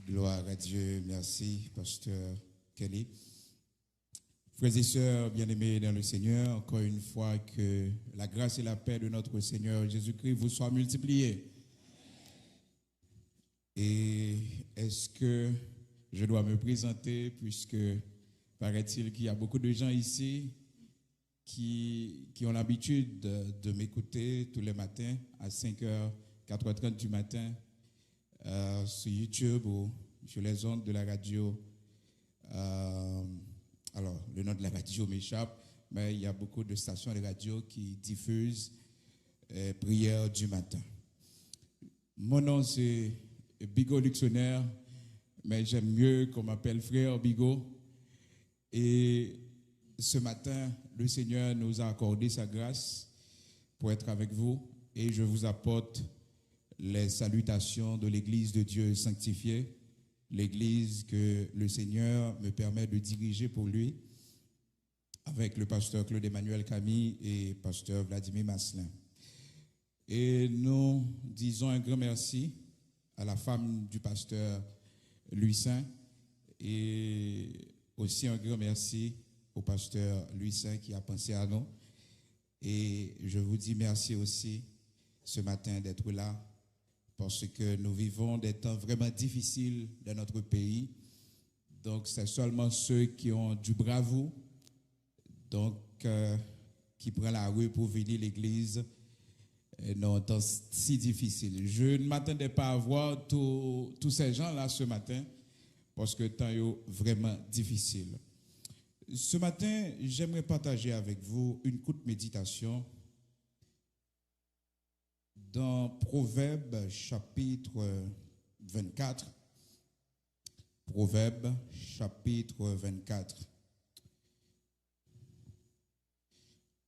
Gloire à Dieu, merci, pasteur Kelly. Frères et sœurs bien-aimés dans le Seigneur, encore une fois que la grâce et la paix de notre Seigneur Jésus-Christ vous soient multipliées. Et est-ce que je dois me présenter, puisque paraît-il qu'il y a beaucoup de gens ici qui ont l'habitude de m'écouter tous les matins à 5h, 4h30 du matin sur YouTube ou sur les ondes de la radio. Alors, le nom de la radio m'échappe, mais il y a beaucoup de stations de radio qui diffusent prières du matin. Mon nom, c'est Bigot Luxonnaire, mais j'aime mieux qu'on m'appelle Frère Bigot. Et ce matin, le Seigneur nous a accordé sa grâce pour être avec vous, et je vous apporte les salutations de l'Église de Dieu sanctifiée, l'Église que le Seigneur me permet de diriger pour lui, avec le pasteur Claude Emmanuel Camille et pasteur Vladimir Masselin. Et nous disons un grand merci à la femme du pasteur Louis Saint, et aussi un grand merci au pasteur Louis Saint qui a pensé à nous. Et je vous dis merci aussi ce matin d'être là, parce que nous vivons des temps vraiment difficiles dans notre pays. Donc, c'est seulement ceux qui ont du bravoure, donc qui prennent la rue pour venir à l'église dans un temps si difficile. Je ne m'attendais pas à voir tous ces gens-là ce matin, parce que le temps est vraiment difficile. Ce matin, j'aimerais partager avec vous une courte méditation dans Proverbes chapitre 24. Proverbes chapitre 24.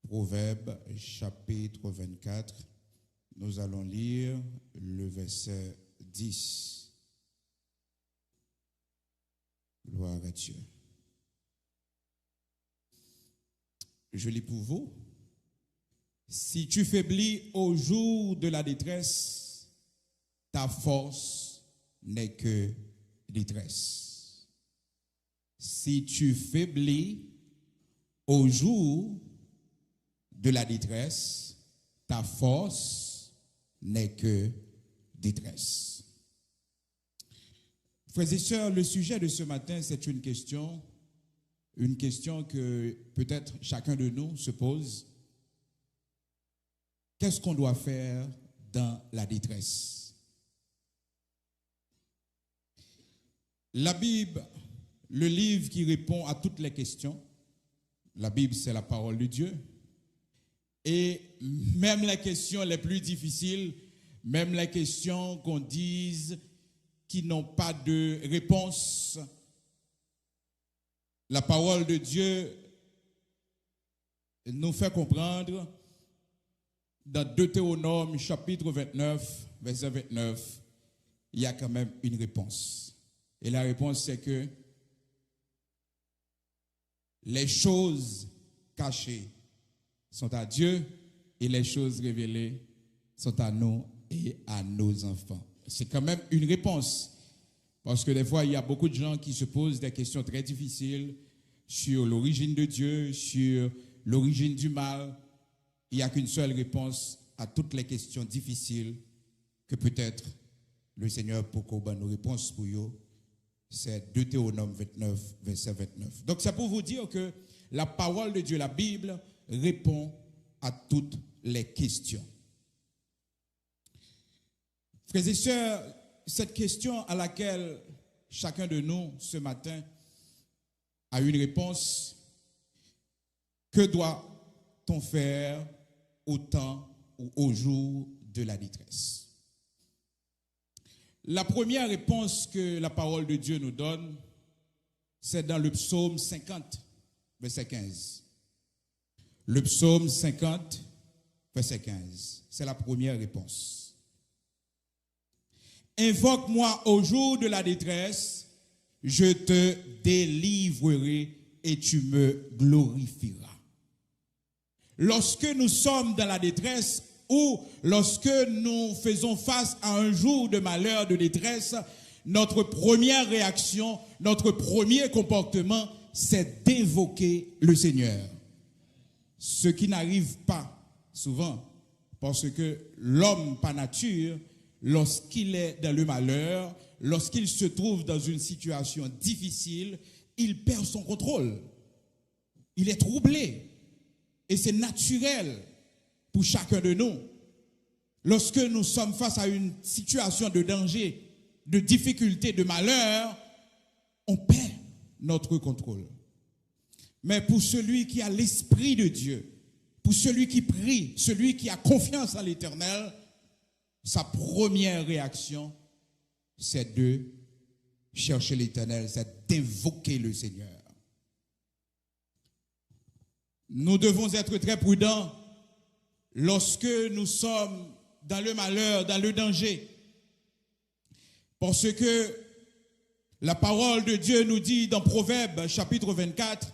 Proverbes chapitre 24. Nous allons lire le verset 10. Gloire à Dieu. Je lis pour vous. Si tu faiblis au jour de la détresse, ta force n'est que détresse. Si tu faiblis au jour de la détresse, ta force n'est que détresse. Frères et sœurs, le sujet de ce matin, c'est une question que peut-être chacun de nous se pose. Qu'est-ce qu'on doit faire dans la détresse? La Bible, le livre qui répond à toutes les questions, la Bible, c'est la parole de Dieu. Et même les questions les plus difficiles, même les questions qu'on dise qui n'ont pas de réponse, la parole de Dieu nous fait comprendre dans Deutéronome chapitre 29, verset 29, il y a quand même une réponse. Et la réponse, c'est que les choses cachées sont à Dieu et les choses révélées sont à nous et à nos enfants. C'est quand même une réponse. Parce que des fois, il y a beaucoup de gens qui se posent des questions très difficiles sur l'origine de Dieu, sur l'origine du mal. Il n'y a qu'une seule réponse à toutes les questions difficiles que peut-être le Seigneur peut nous réponse pour vous. C'est Deutéronome 29, verset 29. Donc c'est pour vous dire que la parole de Dieu, la Bible, répond à toutes les questions. Frères et sœurs, cette question à laquelle chacun de nous ce matin a une réponse: que doit-on faire au temps ou au jour de la détresse? La première réponse que la parole de Dieu nous donne, c'est dans le psaume 50, verset 15. Le psaume 50, verset 15. C'est la première réponse. Invoque-moi au jour de la détresse, je te délivrerai et tu me glorifieras. Lorsque nous sommes dans la détresse ou lorsque nous faisons face à un jour de malheur, de détresse, notre première réaction, notre premier comportement, c'est d'invoquer le Seigneur. Ce qui n'arrive pas souvent, parce que l'homme par nature, lorsqu'il est dans le malheur, lorsqu'il se trouve dans une situation difficile, il perd son contrôle. Il est troublé. Et c'est naturel pour chacun de nous. Lorsque nous sommes face à une situation de danger, de difficulté, de malheur, on perd notre contrôle. Mais pour celui qui a l'Esprit de Dieu, pour celui qui prie, celui qui a confiance en l'Éternel, sa première réaction, c'est de chercher l'Éternel, c'est d'invoquer le Seigneur. Nous devons être très prudents lorsque nous sommes dans le malheur, dans le danger. Parce que la parole de Dieu nous dit dans Proverbes chapitre 24,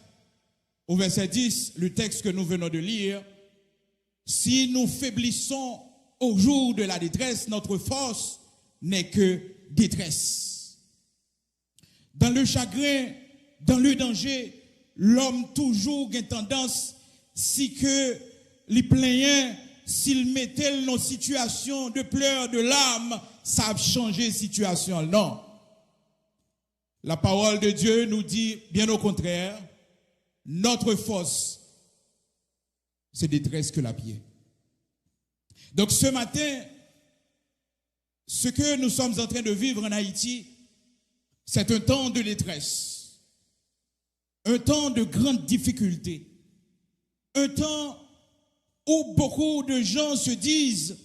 au verset 10, le texte que nous venons de lire, si nous faiblissons au jour de la détresse, notre force n'est que détresse. Dans le chagrin, dans le danger, l'homme toujours a tendance, si que les plaignants, s'il mettait nos situations de pleurs, de larmes, ça a changé la situation. Non. La parole de Dieu nous dit, bien au contraire, notre force, c'est détresse que la pied. Donc ce matin, ce que nous sommes en train de vivre en Haïti, c'est un temps de détresse, un temps de grande difficulté, un temps où beaucoup de gens se disent,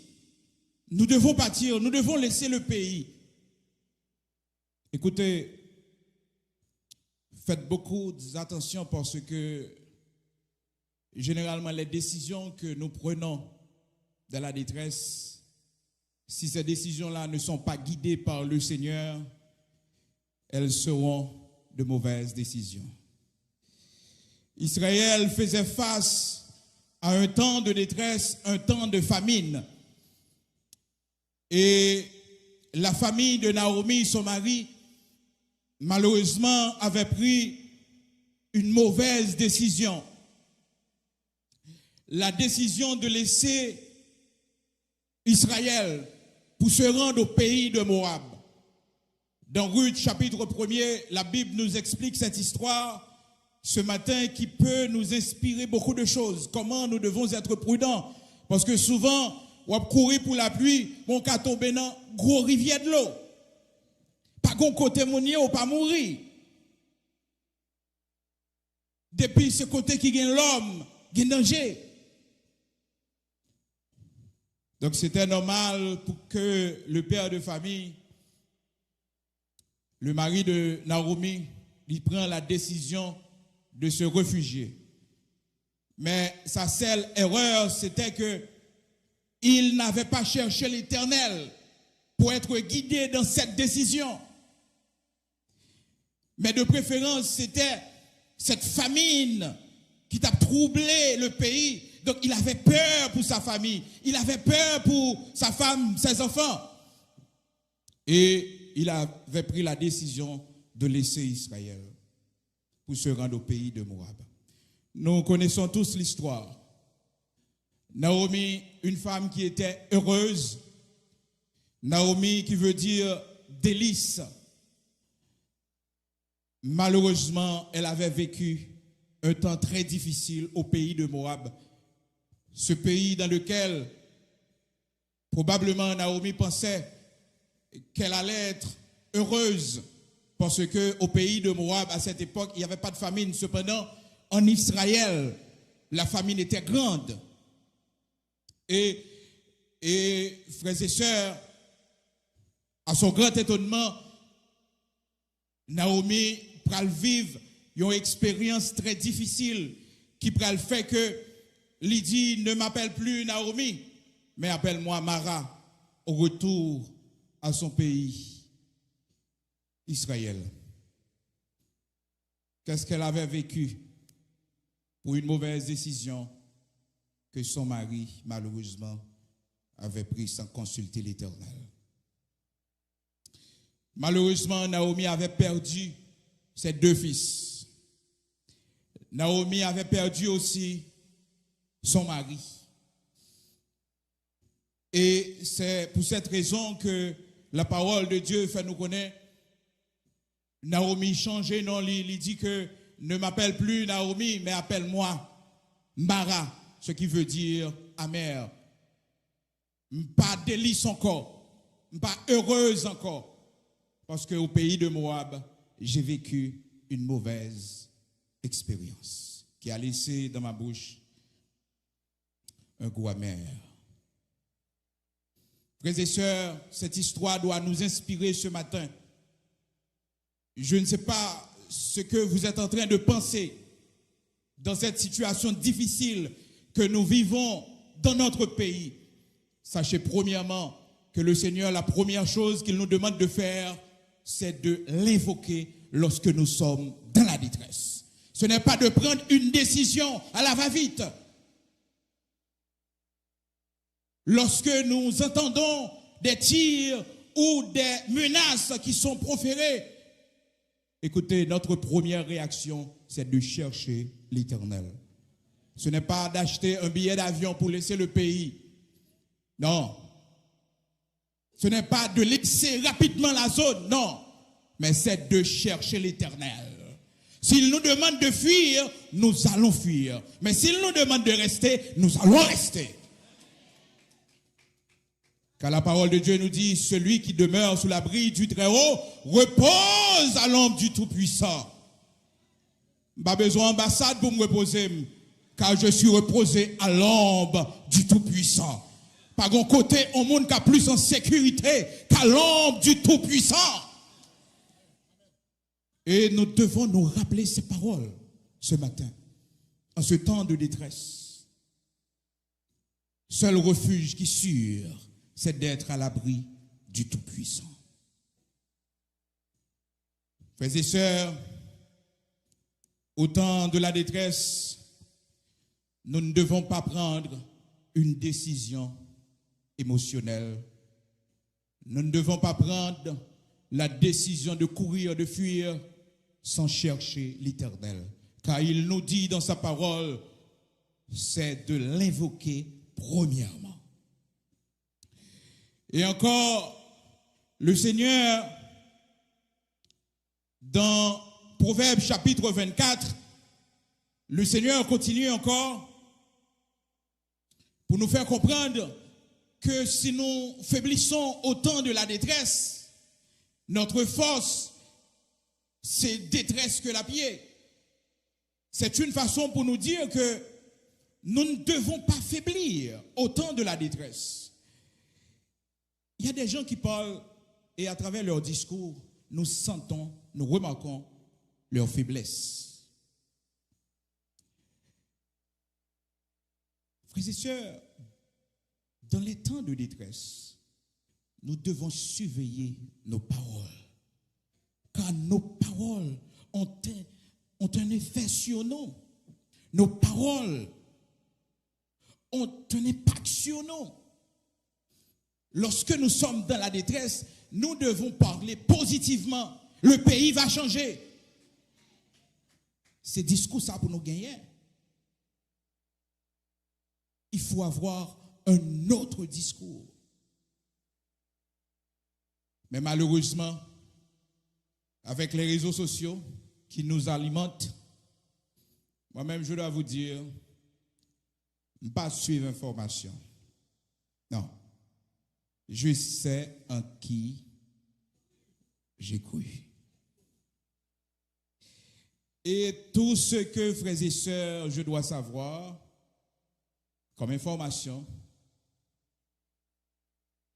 nous devons partir, nous devons laisser le pays. Écoutez, faites beaucoup d'attention parce que généralement les décisions que nous prenons dans la détresse, si ces décisions-là ne sont pas guidées par le Seigneur, elles seront de mauvaises décisions. Israël faisait face à un temps de détresse, un temps de famine. Et la famille de Naomi, son mari, malheureusement, avait pris une mauvaise décision. La décision de laisser Israël pour se rendre au pays de Moab. Dans Ruth, chapitre 1er, la Bible nous explique cette histoire ce matin qui peut nous inspirer beaucoup de choses. Comment nous devons être prudents. Parce que souvent, on va courir pour la pluie, on va tomber dans une grosse rivière de l'eau. Pas qu'on côté mounier ou pas mourir. Depuis ce côté qui gagne l'homme, qui gagne danger. Donc c'était normal pour que le père de famille, le mari de Naomi, il prend la décision de se réfugier. Mais sa seule erreur, c'était que il n'avait pas cherché l'Éternel pour être guidé dans cette décision. Mais de préférence, c'était cette famine qui a troublé le pays. Donc il avait peur pour sa famille, il avait peur pour sa femme, ses enfants. Et il avait pris la décision de laisser Israël pour se rendre au pays de Moab. Nous connaissons tous l'histoire. Naomi, une femme qui était heureuse. Naomi qui veut dire délice. Malheureusement, elle avait vécu un temps très difficile au pays de Moab. Ce pays dans lequel probablement Naomi pensait qu'elle allait être heureuse parce qu'au pays de Moab, à cette époque, il n'y avait pas de famine. Cependant, en Israël, la famine était grande. Et frères et sœurs, à son grand étonnement, Naomi pral vivre une expérience très difficile qui pral fait que Lydie ne m'appelle plus Naomi, mais appelle-moi Mara au retour à son pays, Israël. Qu'est-ce qu'elle avait vécu pour une mauvaise décision que son mari, malheureusement, avait prise sans consulter l'Éternel. Malheureusement, Naomi avait perdu ses 2 fils. Naomi avait perdu aussi son mari. Et c'est pour cette raison que la parole de Dieu fait nous connaître. Naomi changeait, non, il dit que ne m'appelle plus Naomi, mais appelle-moi Mara, ce qui veut dire amère. Pas délice encore, pas heureuse encore. Parce qu'au pays de Moab, j'ai vécu une mauvaise expérience qui a laissé dans ma bouche un goût amer. Frères et sœurs, cette histoire doit nous inspirer ce matin. Je ne sais pas ce que vous êtes en train de penser dans cette situation difficile que nous vivons dans notre pays. Sachez premièrement que le Seigneur, la première chose qu'il nous demande de faire, c'est de l'invoquer lorsque nous sommes dans la détresse. Ce n'est pas de prendre une décision à la va-vite. Lorsque nous entendons des tirs ou des menaces qui sont proférées, écoutez, notre première réaction, c'est de chercher l'Éternel. Ce n'est pas d'acheter un billet d'avion pour laisser le pays. Non. Ce n'est pas de laisser rapidement la zone, non. Mais c'est de chercher l'Éternel. S'il nous demande de fuir, nous allons fuir. Mais s'il nous demande de rester, nous allons rester. Car la parole de Dieu nous dit, celui qui demeure sous l'abri du Très-Haut repose à l'ombre du Tout-Puissant. Pas besoin d'ambassade pour me reposer, car je suis reposé à l'ombre du Tout-Puissant. Par un côté, on monde qui a plus en sécurité qu'à l'ombre du Tout-Puissant. Et nous devons nous rappeler ces paroles ce matin, en ce temps de détresse. Seul refuge qui sûr, c'est d'être à l'abri du Tout-Puissant. Frères et sœurs, au temps de la détresse, nous ne devons pas prendre une décision émotionnelle. Nous ne devons pas prendre la décision de courir, de fuir, sans chercher l'Éternel. Car il nous dit dans sa parole, c'est de l'invoquer premièrement. Et encore, le Seigneur, dans Proverbes chapitre 24, le Seigneur continue encore pour nous faire comprendre que si nous faiblissons au temps de la détresse, notre force, c'est détresse que la pied. C'est une façon pour nous dire que nous ne devons pas faiblir au temps de la détresse. Il y a des gens qui parlent et à travers leur discours, nous sentons, nous remarquons leur faiblesse. Frères et sœurs, dans les temps de détresse, nous devons surveiller nos paroles. Car nos paroles ont un effet sur nous. Nos paroles ont un impact sur nous. Lorsque nous sommes dans la détresse, nous devons parler positivement. Le pays va changer. C'est discours ça pour nous gagner. Il faut avoir un autre discours. Mais malheureusement, avec les réseaux sociaux qui nous alimentent, moi-même je dois vous dire, ne pas suivre l'information. Non. Je sais en qui j'ai cru. Et tout ce que, frères et sœurs, je dois savoir comme information,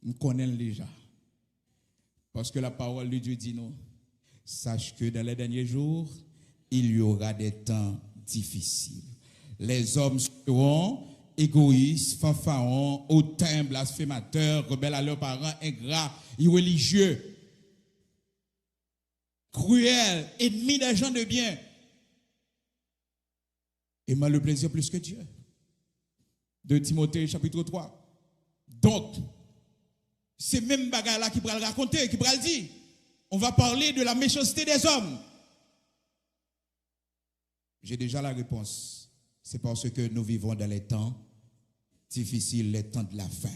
nous connaissons déjà. Parce que la parole de Dieu dit non. Sache que dans les derniers jours, il y aura des temps difficiles. Les hommes seront égoïstes, fanfarons, hautains, blasphémateurs, rebelles à leurs parents, ingrats, irréligieux, cruels, ennemis des gens de bien. Aimant le plaisir plus que Dieu. De Timothée chapitre 3. Donc, c'est même bagarre là qui va le raconter, qui va le dire. on va parler de la méchanceté des hommes. J'ai déjà la réponse. C'est parce que nous vivons dans les temps difficiles, les temps de la fin.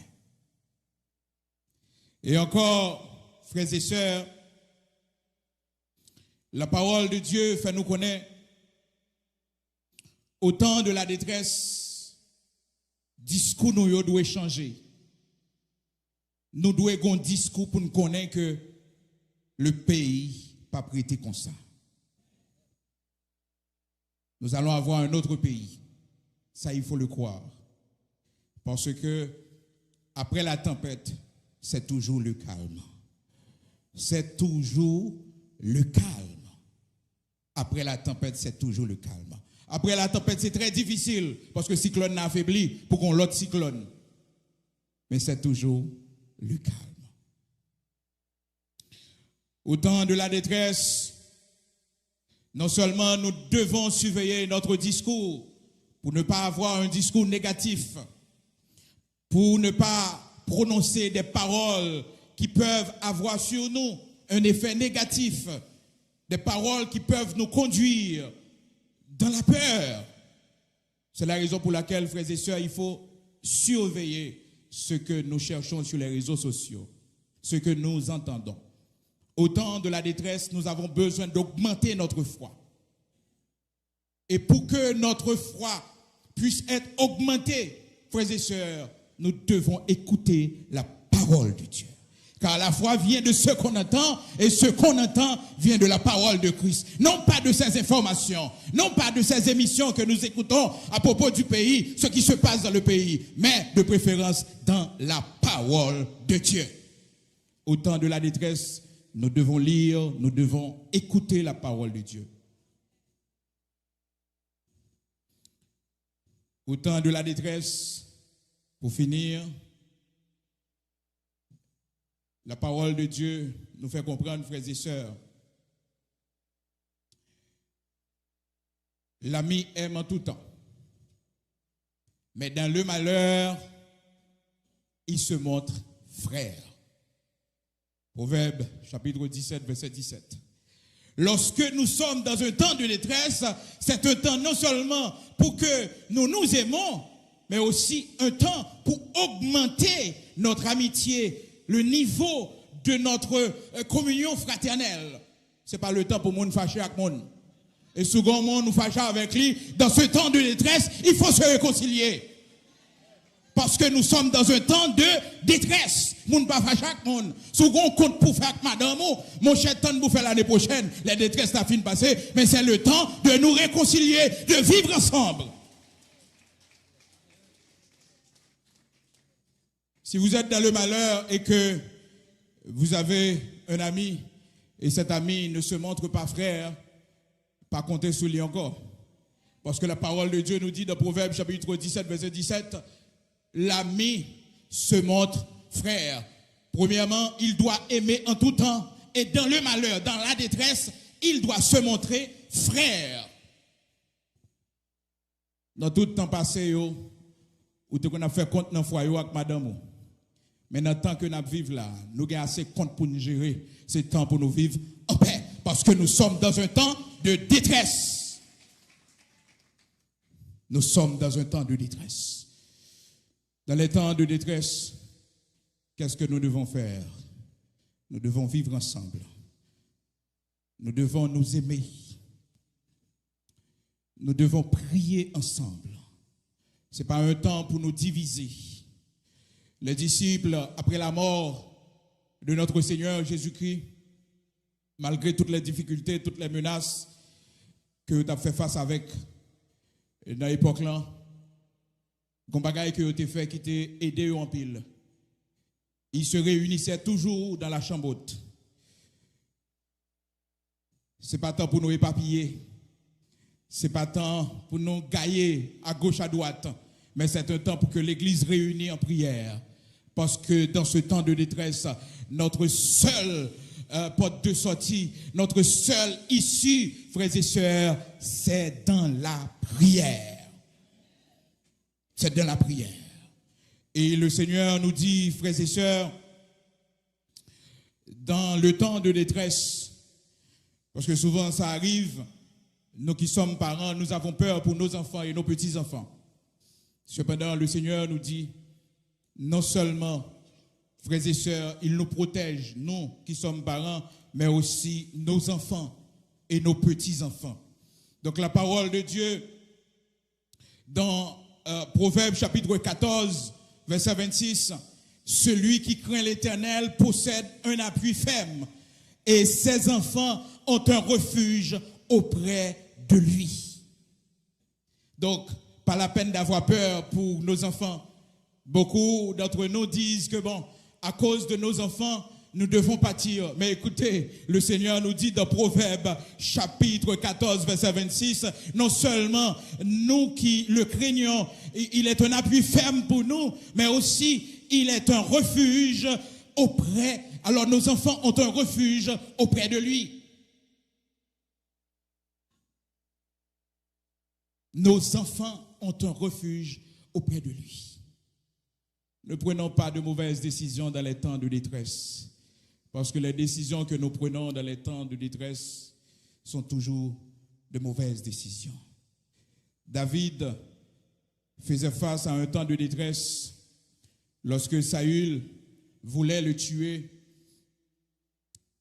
Et encore, frères et sœurs, la parole de Dieu fait nous connaître au temps de la détresse, discours nous doit changer. Nous devons avoir un discours pour nous connaître que le pays pas prêté comme ça. Nous allons avoir un autre pays. Ça, il faut le croire. Parce que après la tempête, c'est toujours le calme. C'est toujours le calme. Après la tempête, c'est toujours le calme. Après la tempête, c'est très difficile parce que le cyclone n'a affaibli pour qu'on l'autre cyclone. Mais c'est toujours le calme. Au temps de la détresse, non seulement nous devons surveiller notre discours pour ne pas avoir un discours négatif, pour ne pas prononcer des paroles qui peuvent avoir sur nous un effet négatif, des paroles qui peuvent nous conduire dans la peur. C'est la raison pour laquelle, frères et sœurs, il faut surveiller ce que nous cherchons sur les réseaux sociaux, ce que nous entendons. Au temps de la détresse, nous avons besoin d'augmenter notre foi. Et pour que notre foi puisse être augmentée, frères et sœurs, nous devons écouter la parole de Dieu. Car la foi vient de ce qu'on entend, et ce qu'on entend vient de la parole de Christ. Non pas de ces informations, non pas de ces émissions que nous écoutons à propos du pays, ce qui se passe dans le pays, mais de préférence dans la parole de Dieu. Au temps de la détresse, nous devons lire, nous devons écouter la parole de Dieu. Au temps de la détresse, pour finir, la parole de Dieu nous fait comprendre, frères et sœurs, l'ami aime en tout temps, mais dans le malheur, il se montre frère. Proverbe, chapitre 17, verset 17. Lorsque nous sommes dans un temps de détresse, c'est un temps non seulement pour que nous nous aimons, mais aussi un temps pour augmenter notre amitié, le niveau de notre communion fraternelle. Ce n'est pas le temps pour nous fâcher avec monde. Et souvent, nous fâchons avec lui. Dans ce temps de détresse, il faut se réconcilier. Parce que nous sommes dans un temps de détresse. Nous ne pas fâcher avec monde. Souvent, on compte pour faire avec madame, mon cher temps pour faire l'année prochaine. Les détresses n'a fini de passer. Mais c'est le temps de nous réconcilier, de vivre ensemble. Si vous êtes dans le malheur et que vous avez un ami et cet ami ne se montre pas frère, pas compter sur lui encore. Parce que la parole de Dieu nous dit dans Proverbe chapitre 17, verset 17, l'ami se montre frère. Premièrement, il doit aimer en tout temps et dans le malheur, dans la détresse, il doit se montrer frère. Dans tout le temps passé, où on a fait compte dans le foyer avec madame. Mais dans le temps que nous vivons là, nous avons assez de compte pour nous gérer. C'est temps pour nous vivre en paix. Parce que nous sommes dans un temps de détresse. Nous sommes dans un temps de détresse. Dans les temps de détresse, qu'est-ce que nous devons faire? Nous devons vivre ensemble. Nous devons nous aimer. Nous devons prier ensemble. Ce n'est pas un temps pour nous diviser. Les disciples, après la mort de notre Seigneur Jésus-Christ, malgré toutes les difficultés, toutes les menaces que tu as fait face avec dans l'époque là, les bagages que tu as fait qui t'ont aidé en pile, ils se réunissaient toujours dans la chambre haute. Ce n'est pas temps pour nous éparpiller. Ce n'est pas temps pour nous gailler à gauche, à droite. Mais c'est un temps pour que l'Église réunie en prière. Parce que dans ce temps de détresse, notre seule porte de sortie, notre seule issue, frères et sœurs, c'est dans la prière. C'est dans la prière. Et le Seigneur nous dit, frères et sœurs, dans le temps de détresse, parce que souvent ça arrive, nous qui sommes parents, nous avons peur pour nos enfants et nos petits-enfants. Cependant, le Seigneur nous dit, non seulement, frères et sœurs, il nous protège, nous qui sommes parents, mais aussi nos enfants et nos petits-enfants. Donc la parole de Dieu, dans Proverbes chapitre 14, verset 26, celui qui craint l'Éternel possède un appui ferme et ses enfants ont un refuge auprès de lui. Donc, pas la peine d'avoir peur pour nos enfants. Beaucoup d'entre nous disent que bon, à cause de nos enfants, nous devons pâtir. Mais écoutez, le Seigneur nous dit dans Proverbes chapitre 14, verset 26, non seulement nous qui le craignons, il est un appui ferme pour nous, mais aussi il est un refuge auprès. Alors nos enfants ont un refuge auprès de lui. Nos enfants ont un refuge auprès de lui. Ne prenons pas de mauvaises décisions dans les temps de détresse. Parce que les décisions que nous prenons dans les temps de détresse sont toujours de mauvaises décisions. David faisait face à un temps de détresse lorsque Saül voulait le tuer.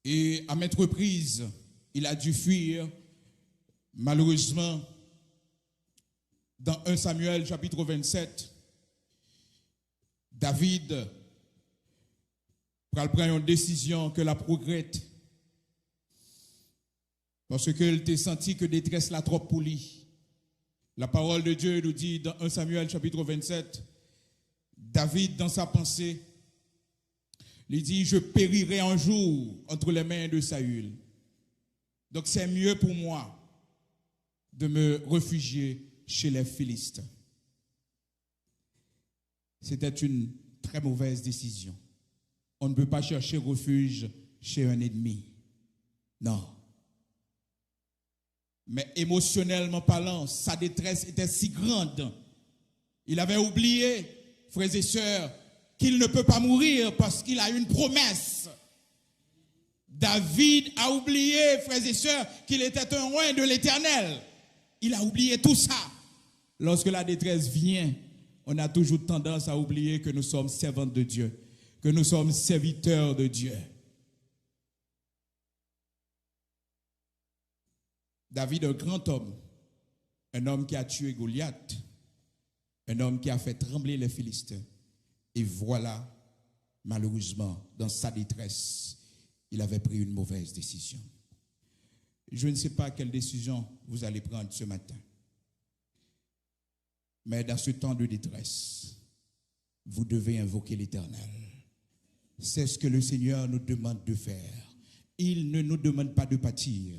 Et à maintes reprises, il a dû fuir. Malheureusement, dans 1 Samuel chapitre 27, David prend une décision que la progrette parce qu'il t'a senti que détresse la trop pour lui. La parole de Dieu nous dit dans 1 Samuel chapitre 27, David dans sa pensée, il dit, je périrai un jour entre les mains de Saül. Donc c'est mieux pour moi de me réfugier chez les Philistins. C'était une très mauvaise décision. On ne peut pas chercher refuge chez un ennemi. Non. Mais émotionnellement parlant, sa détresse était si grande. Il avait oublié, frères et sœurs, qu'il ne peut pas mourir parce qu'il a une promesse. David a oublié, frères et sœurs, qu'il était un roi de l'Éternel. Il a oublié tout ça. Lorsque la détresse vient, on a toujours tendance à oublier que nous sommes servants de Dieu, que nous sommes serviteurs de Dieu. David, un grand homme, un homme qui a tué Goliath, un homme qui a fait trembler les Philistins. Et voilà, malheureusement, dans sa détresse, il avait pris une mauvaise décision. Je ne sais pas quelle décision vous allez prendre ce matin. Mais dans ce temps de détresse, vous devez invoquer l'Éternel. C'est ce que le Seigneur nous demande de faire. Il ne nous demande pas de pâtir.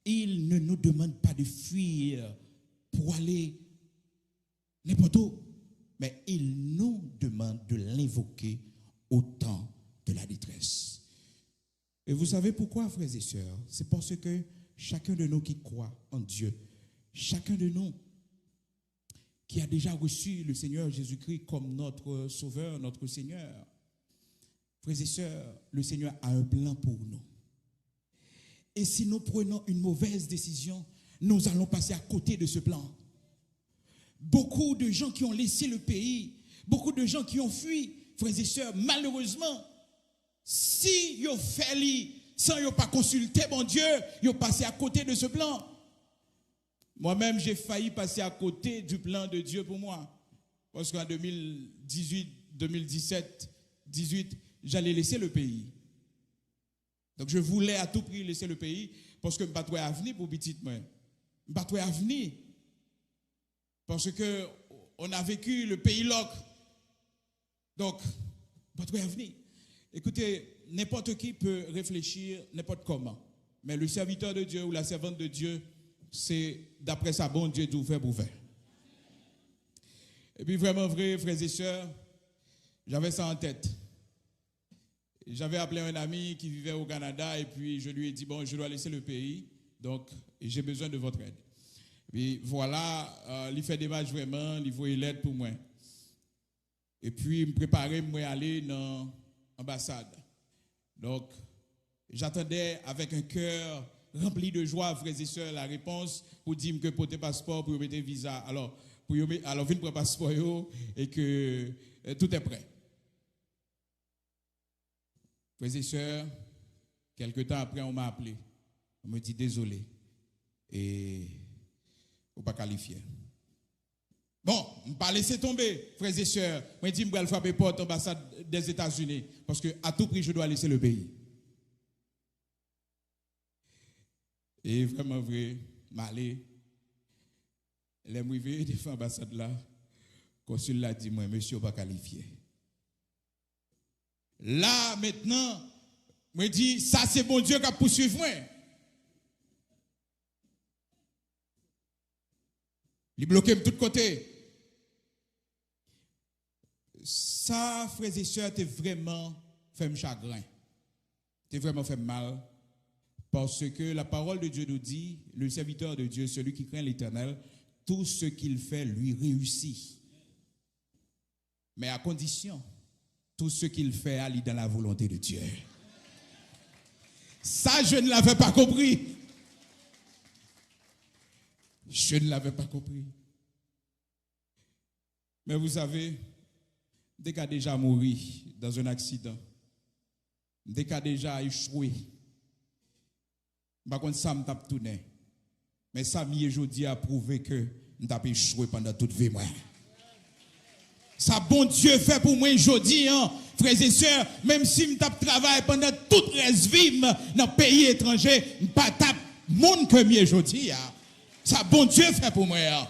Il ne nous demande pas de fuir pour aller n'importe où. Mais il nous demande de l'invoquer au temps de la détresse. Et vous savez pourquoi, frères et sœurs? C'est parce que chacun de nous qui croit en Dieu, chacun de nous qui a déjà reçu le Seigneur Jésus-Christ comme notre Sauveur, notre Seigneur, frères et sœurs, le Seigneur a un plan pour nous. Et si nous prenons une mauvaise décision, nous allons passer à côté de ce plan. Beaucoup de gens qui ont laissé le pays, beaucoup de gens qui ont fui, frères et sœurs, malheureusement, si ils ont fait sans ils pas consulté mon Dieu, ils ont passé à côté de ce plan. Moi-même, j'ai failli passer à côté du plan de Dieu pour moi. Parce qu'en 2018, 2017, 2018, j'allais laisser le pays. Donc je voulais à tout prix laisser le pays parce que je ne suis pas avenir pour petite moi. Je ne suis pas avenir. Parce que on a vécu le pays loc. Donc, je ne suis pas avenir. Écoutez, n'importe qui peut réfléchir n'importe comment. Mais le serviteur de Dieu ou la servante de Dieu, c'est d'après sa bon Dieu d'ouvert pour faire. Et puis vraiment vrai, frères et sœurs, j'avais ça en tête. J'avais appelé un ami qui vivait au Canada et puis je lui ai dit, bon, je dois laisser le pays, donc j'ai besoin de votre aide. Et puis voilà, il fait des matchs vraiment, il faut l'aide pour moi. Et puis, me préparer, moi aller dans l'ambassade. Donc, J'attendais avec un cœur rempli de joie, frères et sœurs, la réponse pour dire que pour tes passeports, pour mettre visa. Alors, venez pour passeport et que tout est prêt. Frères et sœurs, quelque temps après, on m'a appelé. On me dit désolé. Et on pas qualifié. Bon, je ne vais pas laisser tomber, frères et sœurs. Je dis que je vais frapper porte l'ambassade des États-Unis. Parce que à tout prix, je dois laisser le pays. Et vraiment vrai, m'aller. Les arrivés de l'ambassade là, le consul l'a dit, moi, monsieur, pas qualifié. Là, maintenant, je dis, ça c'est bon Dieu qui a poursuivi moi. Il bloquait de tous côtés. Ça, frères et sœurs, t'es vraiment fait chagrin. T'es vraiment fait mal. Parce que la parole de Dieu nous dit, le serviteur de Dieu, celui qui craint l'Éternel, tout ce qu'il fait lui réussit. Mais à condition, tout ce qu'il fait aller dans la volonté de Dieu. Ça, je ne l'avais pas compris. Je ne l'avais pas compris. Mais vous savez, dès qu'il a déjà mouru dans un accident, dès qu'il a déjà échoué, par contre, ça me tape tout net. Mais ça, aujourd'hui, a prouvé que je n'ai échoué pendant toute vie. Ça, bon Dieu fait pour moi aujourd'hui, hein, frères et sœurs, même si je travaille pendant toute reste vie dans un pays étranger, je ne pas tape monde que moi aujourd'hui. Hein. Ça, bon Dieu fait pour moi. Hein.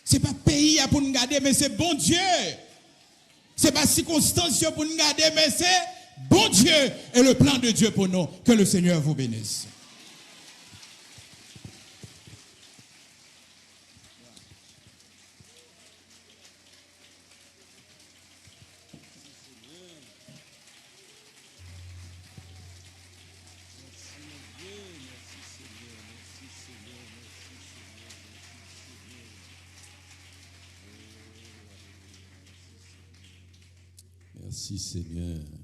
Ce n'est pas pays pour nous garder, mais c'est bon Dieu. Ce n'est pas circonstance pour nous garder, mais c'est bon Dieu et le plan de Dieu pour nous. Que le Seigneur vous bénisse. Merci Seigneur.